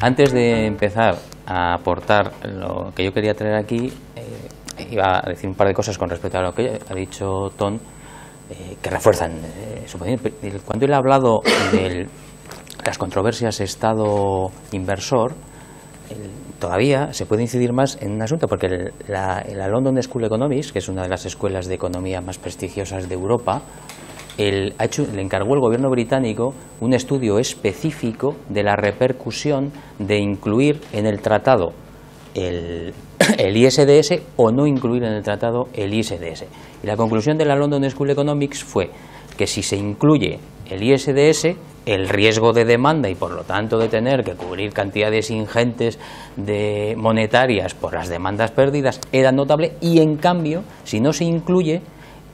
Antes de empezar a aportar lo que yo quería traer aquí, iba a decir un par de cosas con respecto a lo que ha dicho Ton, que refuerzan su posición. Cuando él ha hablado de las controversias Estado-inversor, todavía se puede incidir más en un asunto, porque la London School of Economics, que es una de las escuelas de economía más prestigiosas de Europa, le encargó el gobierno británico un estudio específico de la repercusión de incluir en el tratado el ISDS o no incluir en el tratado el ISDS. Y la conclusión de la London School of Economics fue que si se incluye el ISDS, el riesgo de demanda y por lo tanto de tener que cubrir cantidades ingentes de monetarias por las demandas perdidas era notable, y en cambio, si no se incluye,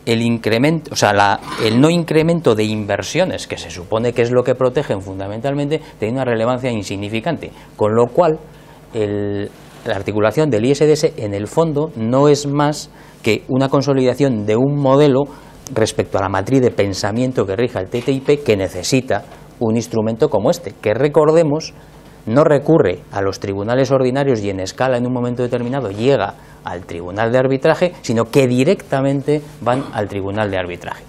el incremento, o sea, el no incremento de inversiones, que se supone que es lo que protegen fundamentalmente, tiene una relevancia insignificante, con lo cual la articulación del ISDS en el fondo no es más que una consolidación de un modelo respecto a la matriz de pensamiento que rija el TTIP, que necesita un instrumento como este, que recordemos no recurre a los tribunales ordinarios y en escala en un momento determinado llega al tribunal de arbitraje, sino que directamente van al tribunal de arbitraje.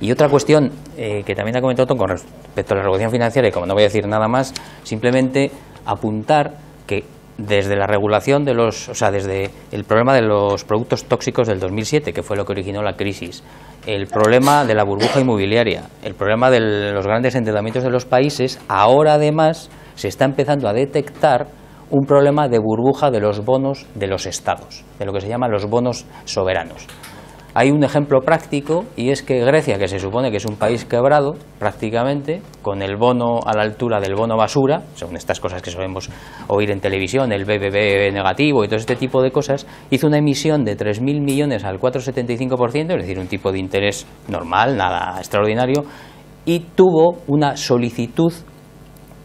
Y otra cuestión que también ha comentado Tom con respecto a la regulación financiera, y como no voy a decir nada más, simplemente apuntar que desde la regulación desde el problema de los productos tóxicos del 2007, que fue lo que originó la crisis, el problema de la burbuja inmobiliaria, el problema de los grandes endeudamientos de los países, ahora además se está empezando a detectar un problema de burbuja de los bonos de los estados, de lo que se llama los bonos soberanos. Hay un ejemplo práctico, y es que Grecia, que se supone que es un país quebrado prácticamente, con el bono a la altura del bono basura, según estas cosas que solemos oír en televisión, el BBB negativo y todo este tipo de cosas, hizo una emisión de 3.000 millones al 4,75%, es decir, un tipo de interés normal, nada extraordinario, y tuvo una solicitud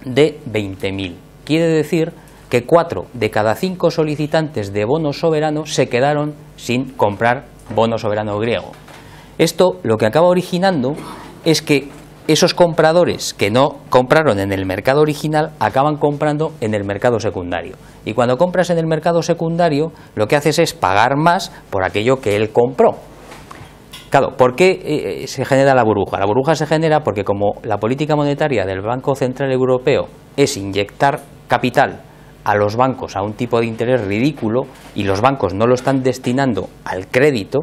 de 20.000. Quiere decir que 4 de cada 5 solicitantes de bono soberano se quedaron sin comprar bono soberano griego. Esto lo que acaba originando es que esos compradores que no compraron en el mercado original acaban comprando en el mercado secundario. Y cuando compras en el mercado secundario, lo que haces es pagar más por aquello que él compró. Claro, ¿por qué se genera la burbuja? La burbuja se genera porque, como la política monetaria del Banco Central Europeo es inyectar capital a los bancos a un tipo de interés ridículo, y los bancos no lo están destinando al crédito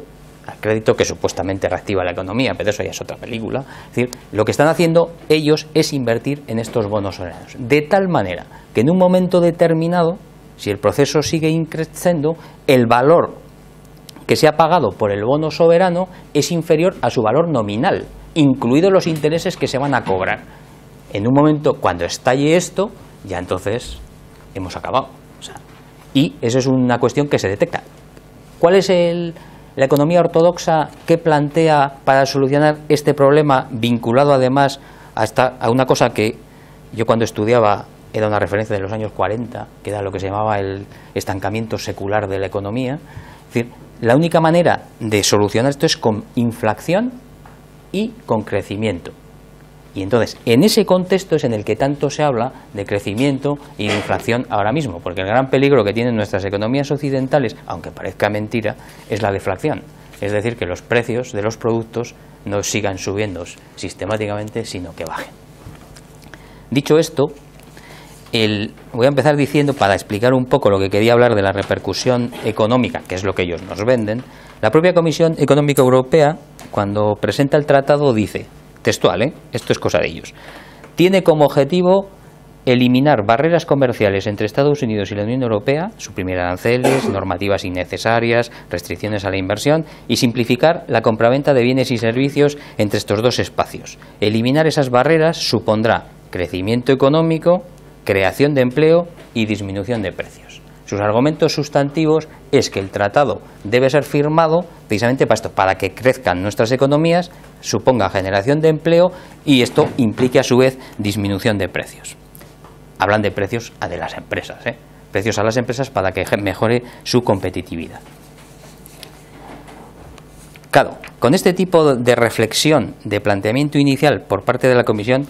que supuestamente reactiva la economía, pero eso ya es otra película. Es decir, lo que están haciendo ellos es invertir en estos bonos soberanos, de tal manera que en un momento determinado, si el proceso sigue increciendo, el valor que se ha pagado por el bono soberano es inferior a su valor nominal, incluidos los intereses que se van a cobrar. En un momento, cuando estalle esto, ya entonces hemos acabado. Y eso es una cuestión que se detecta. ¿Cuál es la economía ortodoxa que plantea para solucionar este problema, vinculado además a una cosa que yo cuando estudiaba era una referencia de los años 40, que era lo que se llamaba el estancamiento secular de la economía? Es decir, la única manera de solucionar esto es con inflación y con crecimiento. Y entonces, en ese contexto es en el que tanto se habla de crecimiento y de inflación ahora mismo, porque el gran peligro que tienen nuestras economías occidentales, aunque parezca mentira, es la deflación. Es decir, que los precios de los productos no sigan subiendo sistemáticamente, sino que bajen. Dicho esto, voy a empezar diciendo, para explicar un poco lo que quería hablar de la repercusión económica, que es lo que ellos nos venden. La propia Comisión Económica Europea, cuando presenta el tratado, dice, textual, esto es cosa de ellos, tiene como objetivo eliminar barreras comerciales entre Estados Unidos y la Unión Europea, suprimir aranceles, normativas innecesarias, restricciones a la inversión y simplificar la compraventa de bienes y servicios entre estos dos espacios. Eliminar esas barreras supondrá crecimiento económico, creación de empleo y disminución de precios. Sus argumentos sustantivos es que el tratado debe ser firmado precisamente para esto, para que crezcan nuestras economías, suponga generación de empleo y esto implique a su vez disminución de precios. Hablan de precios a de las empresas, precios a las empresas para que mejore su competitividad. Claro, con este tipo de reflexión, de planteamiento inicial por parte de la Comisión,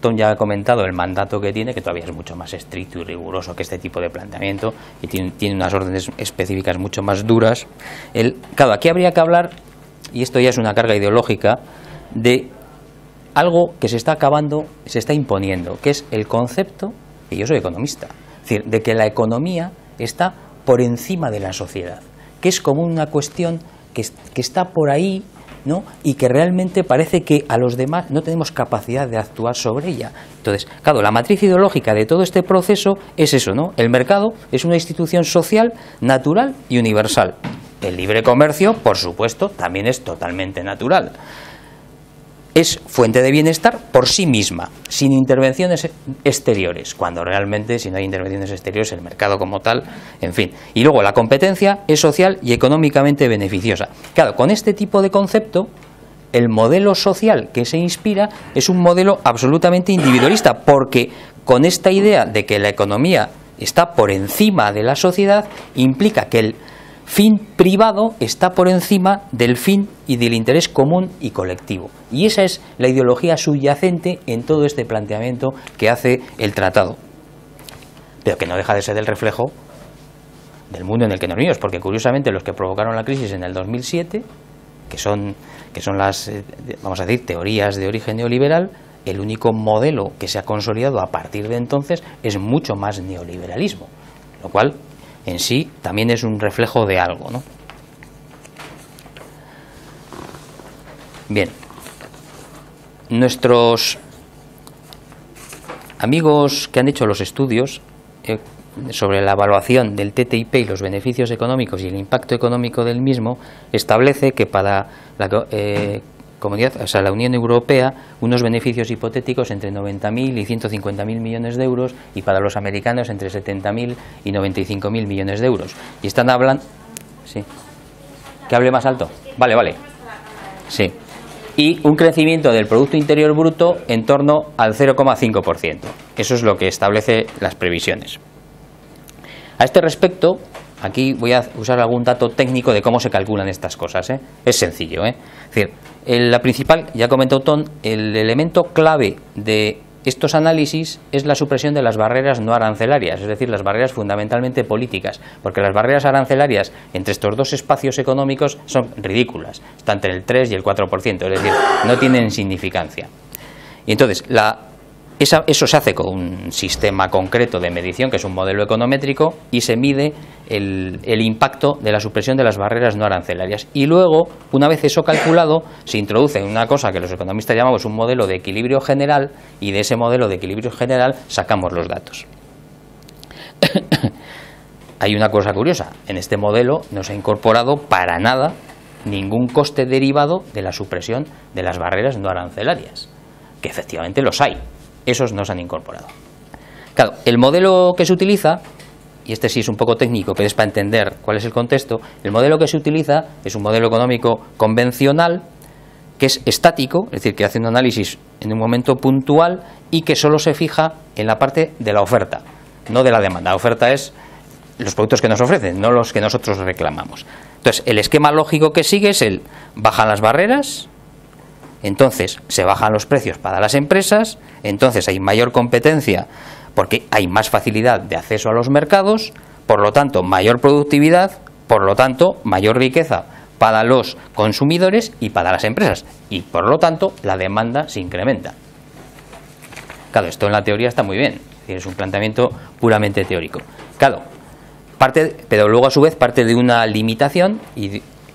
Tom ya ha comentado el mandato que tiene, que todavía es mucho más estricto y riguroso que este tipo de planteamiento, y tiene unas órdenes específicas mucho más duras. Claro, aquí habría que hablar, y esto ya es una carga ideológica, de algo que se está acabando, se está imponiendo, que es el concepto, y yo soy economista, es decir, de que la economía está por encima de la sociedad, que es como una cuestión que está por ahí, ¿no? Y que realmente parece que a los demás no tenemos capacidad de actuar sobre ella. Entonces, claro, la matriz ideológica de todo este proceso es eso, ¿no? El mercado es una institución social, natural y universal. El libre comercio, por supuesto, también es totalmente natural. Es fuente de bienestar por sí misma, sin intervenciones exteriores, cuando realmente, si no hay intervenciones exteriores, el mercado como tal, en fin. Y luego la competencia es social y económicamente beneficiosa. Claro, con este tipo de concepto, el modelo social que se inspira es un modelo absolutamente individualista, porque con esta idea de que la economía está por encima de la sociedad, implica que el fin privado está por encima del fin y del interés común y colectivo. Y esa es la ideología subyacente en todo este planteamiento que hace el tratado. Pero que no deja de ser el reflejo del mundo en el que nos vivimos, porque curiosamente los que provocaron la crisis en el 2007, que son las, vamos a decir, teorías de origen neoliberal, el único modelo que se ha consolidado a partir de entonces es mucho más neoliberalismo, lo cual en sí también es un reflejo de algo, ¿no? Bien, nuestros amigos que han hecho los estudios sobre la evaluación del TTIP y los beneficios económicos y el impacto económico del mismo, establece que para la comunidad, o sea, la Unión Europea, unos beneficios hipotéticos entre 90.000 y 150.000 millones de euros, y para los americanos entre 70.000 y 95.000 millones de euros. Y están hablando... Sí. ¿Que hable más alto? Vale, vale. Sí. Y un crecimiento del Producto Interior Bruto en torno al 0,5%. Eso es lo que establece las previsiones. A este respecto, aquí voy a usar algún dato técnico de cómo se calculan estas cosas, ¿eh? Es sencillo, ¿eh? Es decir, la principal, ya comentó Tom, el elemento clave de estos análisis es la supresión de las barreras no arancelarias, es decir, las barreras fundamentalmente políticas, porque las barreras arancelarias entre estos dos espacios económicos son ridículas, están entre el 3 y el 4%, es decir, no tienen significancia. Y entonces, eso se hace con un sistema concreto de medición, que es un modelo econométrico, y se mide el impacto de la supresión de las barreras no arancelarias. Y luego, una vez eso calculado, se introduce una cosa que los economistas llamamos un modelo de equilibrio general, y de ese modelo de equilibrio general sacamos los datos. Hay una cosa curiosa, en este modelo no se ha incorporado para nada ningún coste derivado de la supresión de las barreras no arancelarias, que efectivamente los hay. Esos no se han incorporado. Claro, el modelo que se utiliza, y este sí es un poco técnico, pero es para entender cuál es el contexto, el modelo que se utiliza es un modelo económico convencional, que es estático, es decir, que hace un análisis en un momento puntual y que solo se fija en la parte de la oferta, no de la demanda. La oferta es los productos que nos ofrecen, no los que nosotros reclamamos. Entonces, el esquema lógico que sigue es bajan las barreras, entonces se bajan los precios para las empresas, entonces hay mayor competencia porque hay más facilidad de acceso a los mercados, por lo tanto mayor productividad, por lo tanto mayor riqueza para los consumidores y para las empresas, y por lo tanto la demanda se incrementa. Claro, esto en la teoría está muy bien, es un planteamiento puramente teórico. Claro, pero luego a su vez parte de una limitación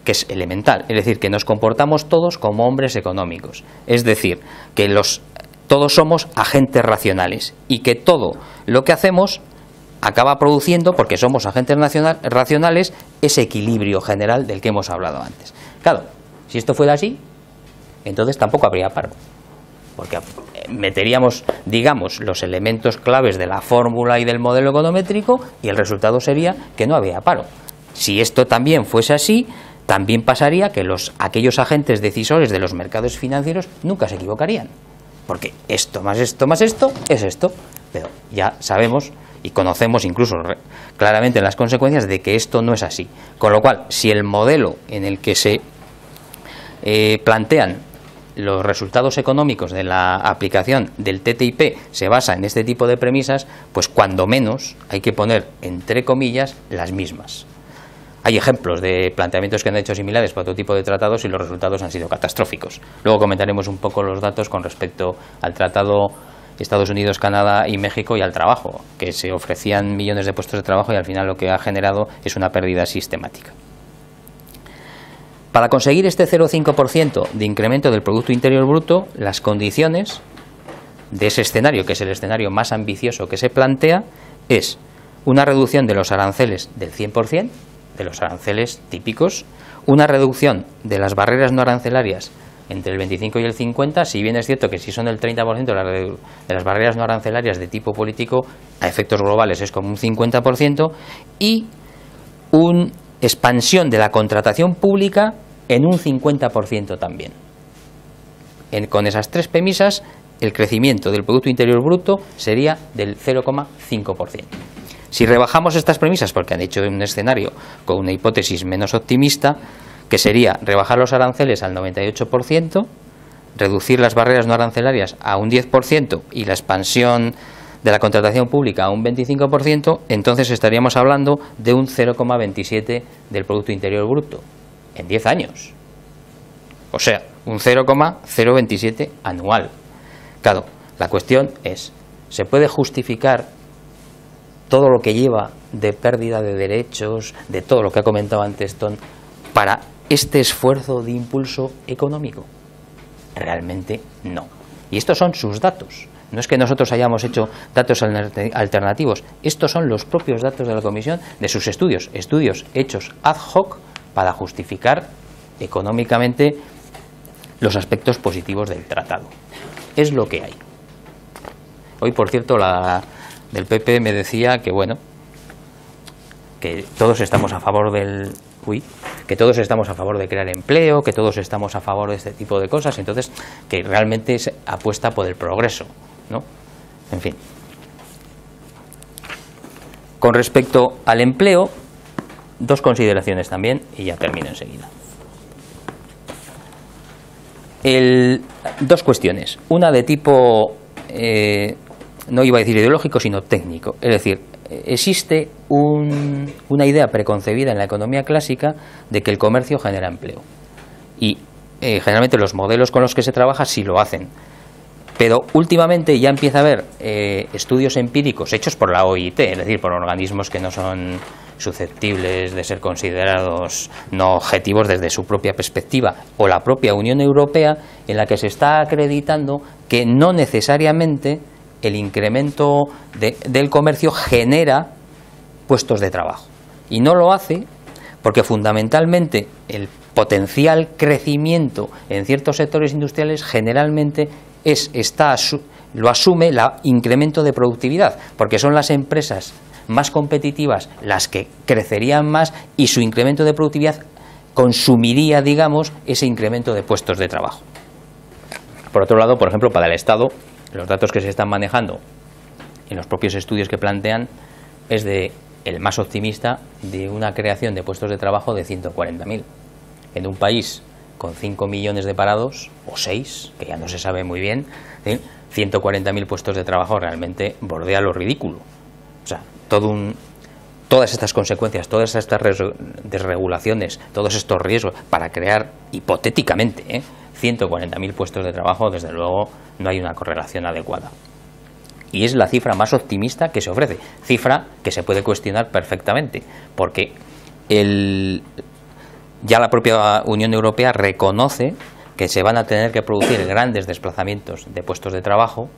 que es elemental, es decir, que nos comportamos todos como hombres económicos, es decir, que todos somos agentes racionales y que todo lo que hacemos acaba produciendo, porque somos agentes racionales, ese equilibrio general del que hemos hablado antes. Claro, si esto fuera así, entonces tampoco habría paro, porque meteríamos, digamos, los elementos claves de la fórmula y del modelo econométrico y el resultado sería que no había paro. Si esto también fuese así, también pasaría que aquellos agentes decisores de los mercados financieros nunca se equivocarían, porque esto más esto más esto es esto, pero ya sabemos y conocemos incluso claramente las consecuencias de que esto no es así. Con lo cual, si el modelo en el que se plantean los resultados económicos de la aplicación del TTIP se basa en este tipo de premisas, pues cuando menos hay que poner entre comillas las mismas. Hay ejemplos de planteamientos que han hecho similares para otro tipo de tratados y los resultados han sido catastróficos. Luego comentaremos un poco los datos con respecto al tratado Estados Unidos, Canadá y México y al trabajo, que se ofrecían millones de puestos de trabajo y al final lo que ha generado es una pérdida sistemática. Para conseguir este 0,5% de incremento del Producto Interior Bruto, las condiciones de ese escenario, que es el escenario más ambicioso que se plantea, es una reducción de los aranceles del 100%, de los aranceles típicos, una reducción de las barreras no arancelarias entre el 25 y el 50, si bien es cierto que si son el 30% de las barreras no arancelarias de tipo político, a efectos globales es como un 50%, y una expansión de la contratación pública en un 50% también. Con esas tres premisas, el crecimiento del Producto Interior Bruto sería del 0,5%. Si rebajamos estas premisas, porque han hecho un escenario con una hipótesis menos optimista, que sería rebajar los aranceles al 98%, reducir las barreras no arancelarias a un 10% y la expansión de la contratación pública a un 25%, entonces estaríamos hablando de un 0,27 del Producto Interior Bruto en 10 años. O sea, un 0,027 anual. Claro, la cuestión es, ¿se puede justificar todo lo que lleva de pérdida de derechos, de todo lo que ha comentado antes Ton, para este esfuerzo de impulso económico? Realmente no. Y estos son sus datos. No es que nosotros hayamos hecho datos alternativos. Estos son los propios datos de la Comisión de sus estudios hechos ad hoc para justificar económicamente los aspectos positivos del tratado. Es lo que hay. Hoy, por cierto, la del PP me decía que, bueno, que todos estamos a favor que todos estamos a favor de crear empleo, que todos estamos a favor de este tipo de cosas, entonces que realmente se apuesta por el progreso, ¿no? En fin. Con respecto al empleo, dos consideraciones también, y ya termino enseguida. Dos cuestiones. Una de tipo, no iba a decir ideológico, sino técnico. Es decir, existe una idea preconcebida en la economía clásica de que el comercio genera empleo. Y generalmente los modelos con los que se trabaja sí lo hacen. Pero últimamente ya empieza a haber estudios empíricos hechos por la OIT, es decir, por organismos que no son susceptibles de ser considerados no objetivos desde su propia perspectiva, o la propia Unión Europea, en la que se está acreditando que no necesariamente el incremento del comercio genera puestos de trabajo. Y no lo hace porque fundamentalmente el potencial crecimiento en ciertos sectores industriales generalmente lo asume el incremento de productividad, porque son las empresas más competitivas las que crecerían más y su incremento de productividad consumiría, digamos, ese incremento de puestos de trabajo. Por otro lado, por ejemplo, para el Estado, los datos que se están manejando en los propios estudios que plantean es de el más optimista, de una creación de puestos de trabajo de 140.000. En un país con 5 millones de parados, o 6, que ya no se sabe muy bien, 140.000 puestos de trabajo realmente bordea lo ridículo. O sea, todas estas consecuencias, todas estas desregulaciones, todos estos riesgos para crear, hipotéticamente, 140.000 puestos de trabajo, desde luego no hay una correlación adecuada. Y es la cifra más optimista que se ofrece, cifra que se puede cuestionar perfectamente, porque ya la propia Unión Europea reconoce que se van a tener que producir grandes desplazamientos de puestos de trabajo,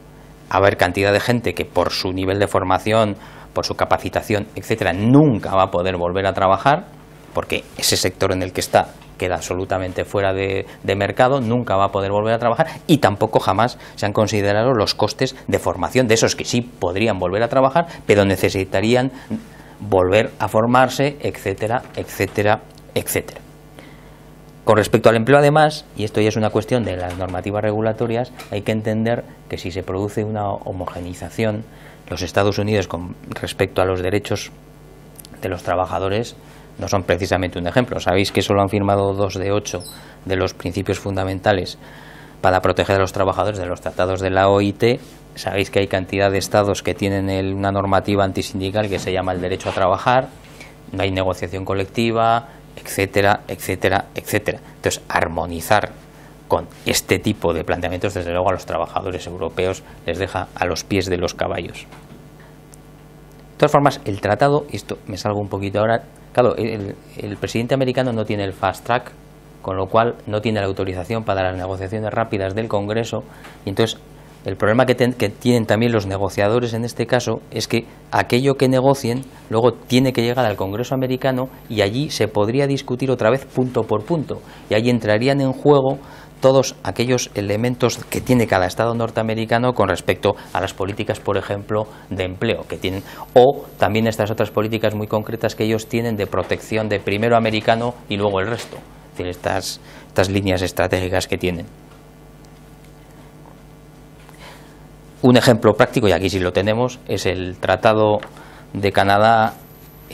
a haber cantidad de gente que por su nivel de formación, por su capacitación, etcétera, nunca va a poder volver a trabajar, porque ese sector en el que está queda absolutamente fuera de mercado, nunca va a poder volver a trabajar, y tampoco jamás se han considerado los costes de formación de esos que sí podrían volver a trabajar, pero necesitarían volver a formarse, etcétera, etcétera, etcétera. Con respecto al empleo, además, y esto ya es una cuestión de las normativas regulatorias, hay que entender que si se produce una homogenización, los Estados Unidos con respecto a los derechos de los trabajadores no son precisamente un ejemplo. Sabéis que solo han firmado 2 de 8 de los principios fundamentales para proteger a los trabajadores de los tratados de la OIT. Sabéis que hay cantidad de estados que tienen una normativa antisindical que se llama el derecho a trabajar, no hay negociación colectiva, etcétera, etcétera, etcétera. Entonces, armonizar con este tipo de planteamientos, desde luego, a los trabajadores europeos les deja a los pies de los caballos. De todas formas, el tratado, y esto me salgo un poquito ahora, claro, el presidente americano no tiene el fast track, con lo cual no tiene la autorización para las negociaciones rápidas del Congreso, y entonces el problema que tienen también los negociadores en este caso es que aquello que negocien luego tiene que llegar al Congreso americano y allí se podría discutir otra vez punto por punto, y allí entrarían en juego todos aquellos elementos que tiene cada Estado norteamericano con respecto a las políticas, por ejemplo, de empleo que tienen, o también estas otras políticas muy concretas que ellos tienen de protección de primero americano y luego el resto, es decir, estas líneas estratégicas que tienen. Un ejemplo práctico, y aquí sí lo tenemos, es el Tratado de Canadá,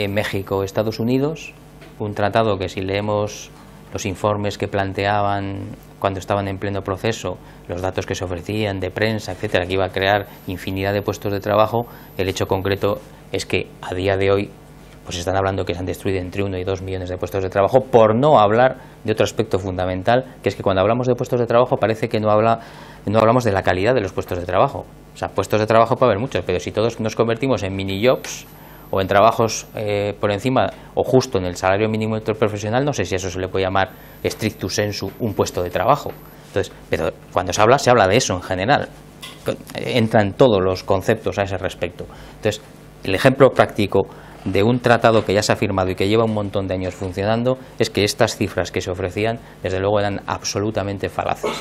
México, Estados Unidos, un tratado que si leemos los informes que planteaban cuando estaban en pleno proceso, los datos que se ofrecían de prensa, etcétera, que iba a crear infinidad de puestos de trabajo, el hecho concreto es que a día de hoy pues están hablando que se han destruido entre 1 y 2 millones de puestos de trabajo, por no hablar de otro aspecto fundamental, que es que cuando hablamos de puestos de trabajo parece que no hablamos de la calidad de los puestos de trabajo. O sea, puestos de trabajo puede haber muchos, pero si todos nos convertimos en mini jobs o en trabajos por encima o justo en el salario mínimo interprofesional, no sé si eso se le puede llamar stricto sensu un puesto de trabajo. Entonces, pero cuando se habla de eso en general, entran todos los conceptos a ese respecto. Entonces, el ejemplo práctico de un tratado que ya se ha firmado y que lleva un montón de años funcionando es que estas cifras que se ofrecían, desde luego, eran absolutamente falaces.